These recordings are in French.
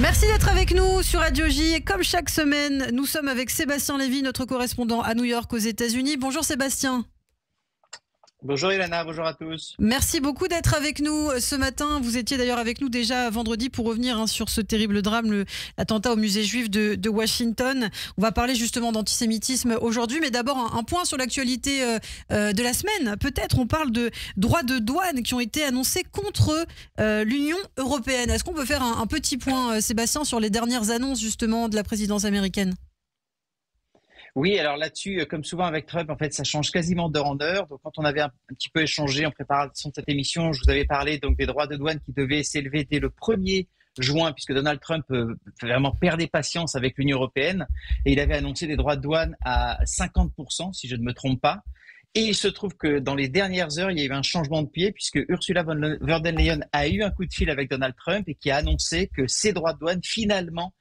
Merci d'être avec nous sur Radio J. Et comme chaque semaine, nous sommes avec Sébastien Lévy, notre correspondant à New York aux États-Unis. Bonjour Sébastien. Bonjour Ilana, bonjour à tous. Merci beaucoup d'être avec nous ce matin. Vous étiez d'ailleurs avec nous déjà vendredi pour revenir sur ce terrible drame, l'attentat au musée juif de Washington. On va parler justement d'antisémitisme aujourd'hui, mais d'abord un point sur l'actualité de la semaine. Peut-être on parle de droits de douane qui ont été annoncés contre l'Union européenne. Est-ce qu'on peut faire un petit point, Sébastien, sur les dernières annonces justement de la présidence américaine ? Oui, alors là-dessus, comme souvent avec Trump, en fait, ça change quasiment d'heure en heure. Donc, quand on avait un petit peu échangé en préparation de cette émission, je vous avais parlé donc des droits de douane qui devaient s'élever dès le 1er juin, puisque Donald Trump vraiment perdait patience avec l'Union européenne, et il avait annoncé des droits de douane à 50%, si je ne me trompe pas. Et il se trouve que dans les dernières heures, il y a eu un changement de pied, puisque Ursula von der Leyen a eu un coup de fil avec Donald Trump et qui a annoncé que ces droits de douane, finalement,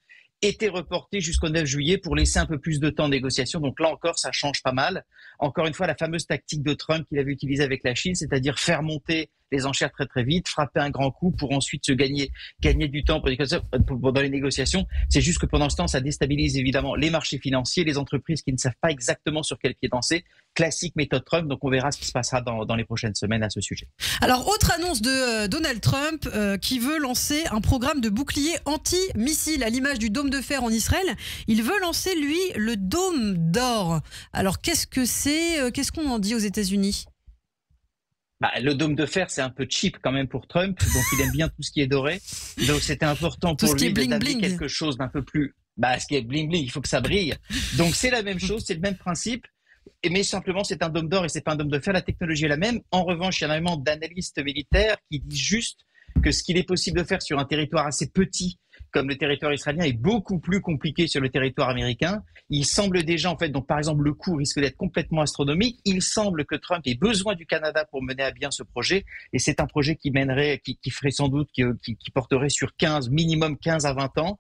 était reporté jusqu'au 9 juillet pour laisser un peu plus de temps de négociation. Donc là encore, ça change pas mal. Encore une fois, la fameuse tactique de Trump qu'il avait utilisée avec la Chine, c'est-à-dire monter les enchères très très vite, frapper un grand coup pour ensuite se gagner du temps dans les négociations. C'est juste que pendant ce temps, ça déstabilise évidemment les marchés financiers, les entreprises qui ne savent pas exactement sur quel pied danser. Classique méthode Trump, donc on verra ce qui se passera dans les prochaines semaines à ce sujet. Alors, autre annonce de Donald Trump qui veut lancer un programme de bouclier anti-missile à l'image du dôme de fer en Israël. Il veut lancer, lui, le dôme d'or. Alors, qu'est-ce que c'est ? Qu'est-ce qu'on en dit aux États-Unis ? Le dôme de fer, c'est un peu cheap quand même pour Trump, donc il aime bien tout ce qui est doré. Donc c'était important pour lui d'amener quelque chose d'un peu plus... ce qui est bling-bling, il faut que ça brille. Donc c'est la même chose, c'est le même principe, mais simplement c'est un dôme d'or et c'est pas un dôme de fer, la technologie est la même. En revanche, il y a énormément d'analystes militaires qui disent juste que ce qu'il est possible de faire sur un territoire assez petit comme le territoire israélien est beaucoup plus compliqué sur le territoire américain. Il semble déjà, en fait, donc par exemple, le coût risque d'être complètement astronomique. Il semble que Trump ait besoin du Canada pour mener à bien ce projet. Et c'est un projet qui ferait sans doute, qui porterait sur minimum 15 à 20 ans.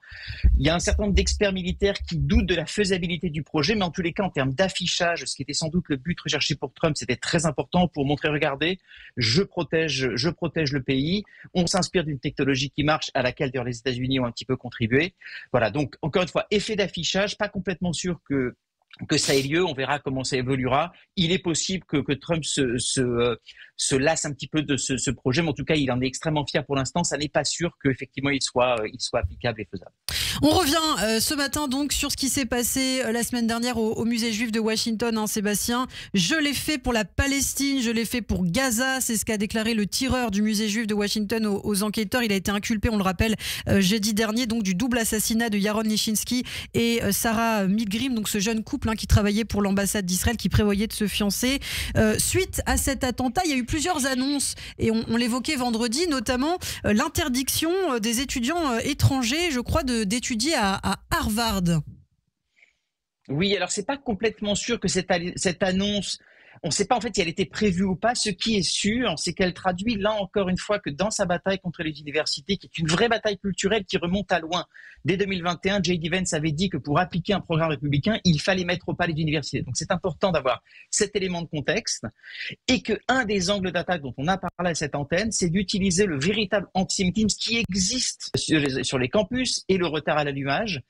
Il y a un certain nombre d'experts militaires qui doutent de la faisabilité du projet, mais en tous les cas, en termes d'affichage, ce qui était sans doute le but recherché pour Trump, c'était très important pour montrer, regardez, je protège le pays. On s'inspire d'une technologie qui marche, à laquelle d'ailleurs les États-Unis ont un petit peu contribué. Voilà, donc encore une fois, effet d'affichage, pas complètement sûr que ça ait lieu, on verra comment ça évoluera. Il est possible que Trump se lasse un petit peu de ce projet, mais en tout cas, il en est extrêmement fier pour l'instant. Ça n'est pas sûr qu'effectivement, il soit applicable et faisable. On revient ce matin donc sur ce qui s'est passé la semaine dernière au musée juif de Washington, Sébastien. Je l'ai fait pour la Palestine, je l'ai fait pour Gaza. C'est ce qu'a déclaré le tireur du musée juif de Washington aux enquêteurs. Il a été inculpé, on le rappelle, jeudi dernier, donc du double assassinat de Yaron Nishinsky et Sarah Milgrim, donc ce jeune couple qui travaillait pour l'ambassade d'Israël, qui prévoyait de se fiancer. Suite à cet attentat, il y a eu plusieurs annonces et on l'évoquait vendredi, notamment l'interdiction des étudiants étrangers, je crois, d'étudier à Harvard. Oui, alors c'est pas complètement sûr que cette annonce, on ne sait pas en fait si elle était prévue ou pas. Ce qui est sûr, c'est qu'elle traduit là encore une fois que dans sa bataille contre les universités, qui est une vraie bataille culturelle qui remonte à loin. Dès 2021, J.D. Vance avait dit que pour appliquer un programme républicain, il fallait mettre au pas les universités. Donc c'est important d'avoir cet élément de contexte et qu'un des angles d'attaque dont on a parlé à cette antenne, c'est d'utiliser le véritable antisémitisme qui existe sur les campus et le retard à l'allumage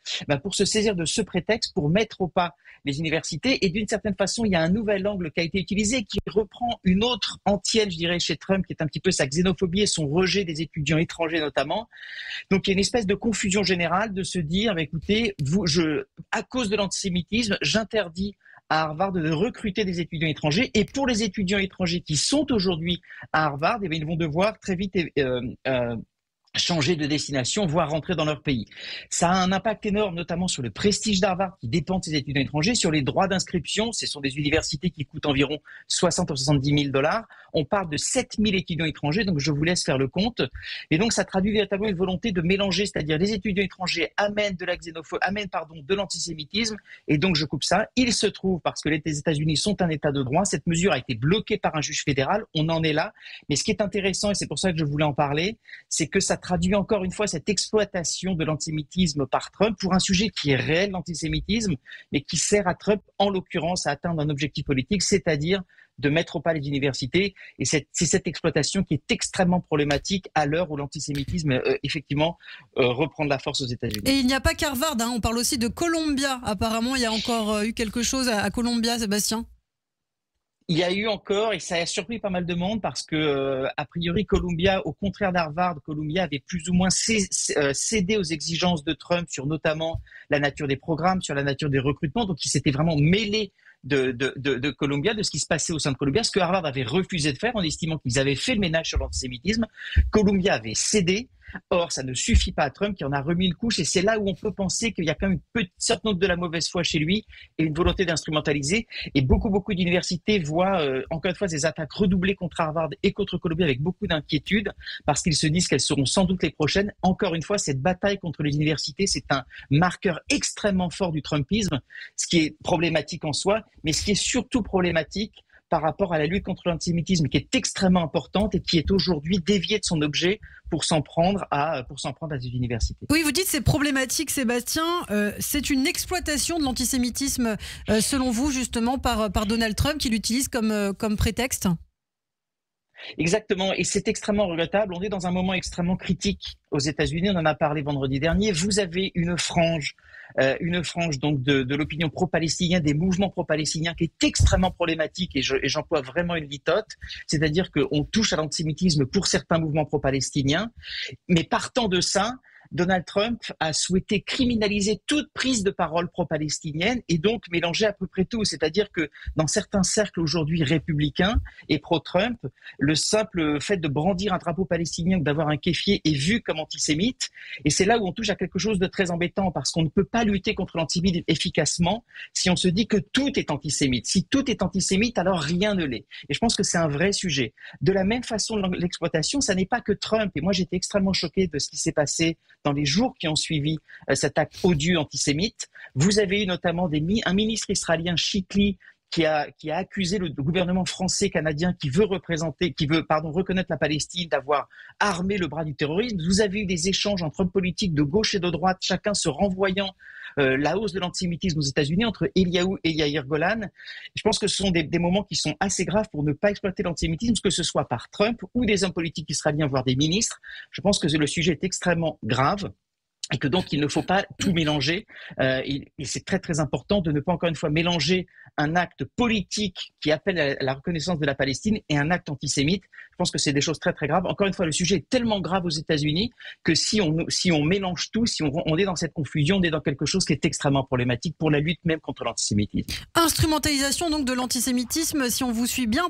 pour se saisir de ce prétexte pour mettre au pas les universités. Et d'une certaine façon, il y a un nouvel angle qui a été utilisé, qui reprend une autre antienne, je dirais, chez Trump, qui est un petit peu sa xénophobie et son rejet des étudiants étrangers notamment. Donc il y a une espèce de confusion générale de se dire, écoutez, à cause de l'antisémitisme, j'interdis à Harvard de recruter des étudiants étrangers. Et pour les étudiants étrangers qui sont aujourd'hui à Harvard, ils vont devoir très vite changer de destination, voire rentrer dans leur pays. Ça a un impact énorme, notamment sur le prestige d'Harvard, qui dépend de ses étudiants étrangers, sur les droits d'inscription. Ce sont des universités qui coûtent environ 60 ou 70 000 $. On parle de 7 000 étudiants étrangers, donc je vous laisse faire le compte. Et donc, ça traduit véritablement une volonté de mélanger, c'est-à-dire les étudiants étrangers amènent de l'antisémitisme. Et donc, je coupe ça. Il se trouve, parce que les États-Unis sont un État de droit, cette mesure a été bloquée par un juge fédéral. On en est là. Mais ce qui est intéressant, et c'est pour ça que je voulais en parler, c'est que ça traduit encore une fois cette exploitation de l'antisémitisme par Trump pour un sujet qui est réel, l'antisémitisme, mais qui sert à Trump, en l'occurrence, à atteindre un objectif politique, c'est-à-dire de mettre au pas les universités. Et c'est cette exploitation qui est extrêmement problématique à l'heure où l'antisémitisme, effectivement, reprend de la force aux États-Unis. Et il n'y a pas qu'Harvard, hein, on parle aussi de Columbia. Apparemment, il y a encore eu quelque chose à Columbia, Sébastien. Il y a eu encore, et ça a surpris pas mal de monde, parce que, a priori, Columbia, au contraire d'Harvard, Columbia avait plus ou moins cédé aux exigences de Trump sur notamment la nature des programmes, sur la nature des recrutements. Donc, il s'était vraiment mêlé de Columbia, de ce qui se passait au sein de Columbia, ce que Harvard avait refusé de faire en estimant qu'ils avaient fait le ménage sur l'antisémitisme. Columbia avait cédé. Or, ça ne suffit pas à Trump qui en a remis une couche, et c'est là où on peut penser qu'il y a quand même une petite note de la mauvaise foi chez lui et une volonté d'instrumentaliser. Et beaucoup d'universités voient encore une fois ces attaques redoublées contre Harvard et contre Columbia avec beaucoup d'inquiétude, parce qu'ils se disent qu'elles seront sans doute les prochaines. Encore une fois, cette bataille contre les universités, c'est un marqueur extrêmement fort du Trumpisme, ce qui est problématique en soi, mais ce qui est surtout problématique par rapport à la lutte contre l'antisémitisme, qui est extrêmement importante et qui est aujourd'hui déviée de son objet pour s'en prendre à des universités. Oui, vous dites c'est problématique, Sébastien. C'est une exploitation de l'antisémitisme, selon vous, justement, par Donald Trump, qui l'utilise comme prétexte? Exactement, et c'est extrêmement regrettable. On est dans un moment extrêmement critique aux États-Unis. On en a parlé vendredi dernier. Vous avez une frange donc de l'opinion pro-palestinienne, des mouvements pro-palestiniens, qui est extrêmement problématique, et j'emploie vraiment une litote, c'est-à-dire qu'on touche à l'antisémitisme pour certains mouvements pro-palestiniens, mais partant de ça, Donald Trump a souhaité criminaliser toute prise de parole pro-palestinienne et donc mélanger à peu près tout. C'est-à-dire que dans certains cercles aujourd'hui républicains et pro-Trump, le simple fait de brandir un drapeau palestinien ou d'avoir un kéfier est vu comme antisémite. Et c'est là où on touche à quelque chose de très embêtant, parce qu'on ne peut pas lutter contre l'antisémitisme efficacement si on se dit que tout est antisémite. Si tout est antisémite, alors rien ne l'est. Et je pense que c'est un vrai sujet. De la même façon, l'exploitation, ça n'est pas que Trump. Et moi, j'étais extrêmement choqué de ce qui s'est passé dans les jours qui ont suivi cet acte odieux antisémite. Vous avez eu notamment un ministre israélien, Shikli, qui a accusé le gouvernement français canadien qui veut reconnaître la Palestine d'avoir armé le bras du terrorisme. Vous avez eu des échanges entre hommes politiques de gauche et de droite, chacun se renvoyant la hausse de l'antisémitisme aux États-Unis entre Eliyahu et Yair Golan. Je pense que ce sont des moments qui sont assez graves pour ne pas exploiter l'antisémitisme, que ce soit par Trump ou des hommes politiques israéliens, voire des ministres. Je pense que le sujet est extrêmement grave. Et que donc il ne faut pas tout mélanger, et c'est très très important de ne pas encore une fois mélanger un acte politique qui appelle à la reconnaissance de la Palestine et un acte antisémite. Je pense que c'est des choses très très graves. Encore une fois, le sujet est tellement grave aux États-Unis que si on mélange tout, si on est dans cette confusion, on est dans quelque chose qui est extrêmement problématique pour la lutte même contre l'antisémitisme. Instrumentalisation donc de l'antisémitisme, si on vous suit bien,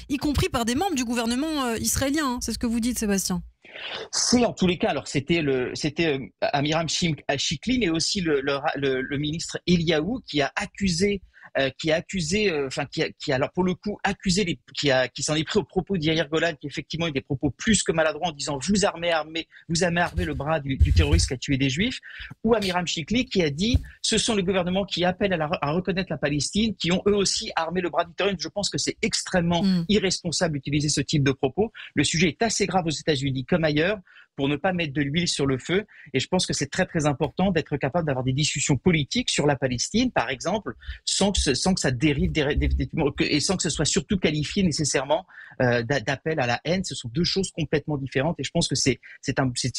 y compris par des membres du gouvernement israélien, hein. C'est ce que vous dites, Sébastien. C'est en tous les cas, alors c'était Amiram Shikli, mais aussi le ministre Eliyahu qui a accusé, alors pour le coup accusé, qui s'en est pris aux propos d'Yair Golan, qui effectivement eu des propos plus que maladroits en disant vous avez armé le bras du terroriste qui a tué des juifs, ou Amiram Shikli qui a dit ce sont les gouvernements qui appellent à reconnaître la Palestine qui ont eux aussi armé le bras du terrorisme. Je pense que c'est extrêmement irresponsable d'utiliser ce type de propos. Le sujet est assez grave aux États-Unis comme ailleurs pour ne pas mettre de l'huile sur le feu, et je pense que c'est très très important d'être capable d'avoir des discussions politiques sur la Palestine, par exemple, sans que ça dérive et sans que ce soit surtout qualifié nécessairement d'appel à la haine. Ce sont deux choses complètement différentes, et je pense que c'est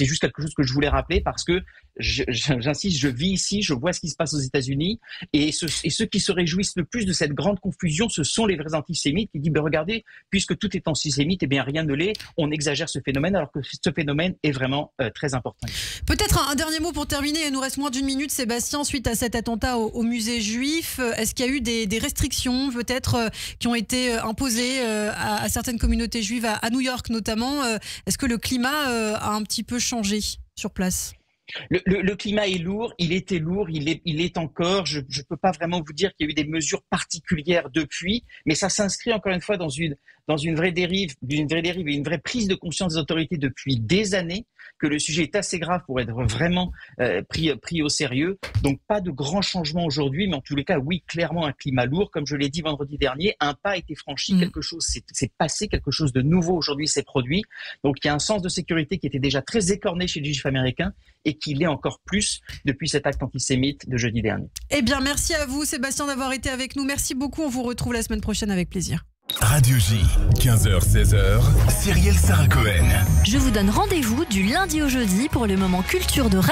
juste quelque chose que je voulais rappeler, parce que j'insiste, je vis ici, je vois ce qui se passe aux États-Unis, et ceux qui se réjouissent le plus de cette grande confusion, ce sont les vrais antisémites qui disent regardez, puisque tout est antisémite, eh bien rien ne l'est, on exagère ce phénomène, alors que ce phénomène est vraiment très important. Peut-être un dernier mot pour terminer, il nous reste moins d'une minute, Sébastien, suite à cet attentat au musée juif. Est-ce qu'il y a eu des restrictions peut-être qui ont été imposées à certaines communautés juives, à New York notamment? Est-ce que le climat a un petit peu changé sur place? Le climat est lourd, il était lourd, il est encore. Je ne peux pas vraiment vous dire qu'il y a eu des mesures particulières depuis, mais ça s'inscrit encore une fois dans une vraie dérive et une vraie prise de conscience des autorités depuis des années, que le sujet est assez grave pour être vraiment pris au sérieux. Donc pas de grands changements aujourd'hui, mais en tous les cas, oui, clairement un climat lourd. Comme je l'ai dit vendredi dernier, un pas a été franchi, quelque chose s'est passé, quelque chose de nouveau aujourd'hui s'est produit. Donc il y a un sens de sécurité qui était déjà très écorné chez les juifs américains et qui l'est encore plus depuis cet acte antisémite de jeudi dernier. Eh bien, merci à vous, Sébastien, d'avoir été avec nous. Merci beaucoup. On vous retrouve la semaine prochaine avec plaisir. Radio J, 15h-16h, Cyrielle Sarah Cohen. Je vous donne rendez-vous du lundi au jeudi pour le moment culture de Radio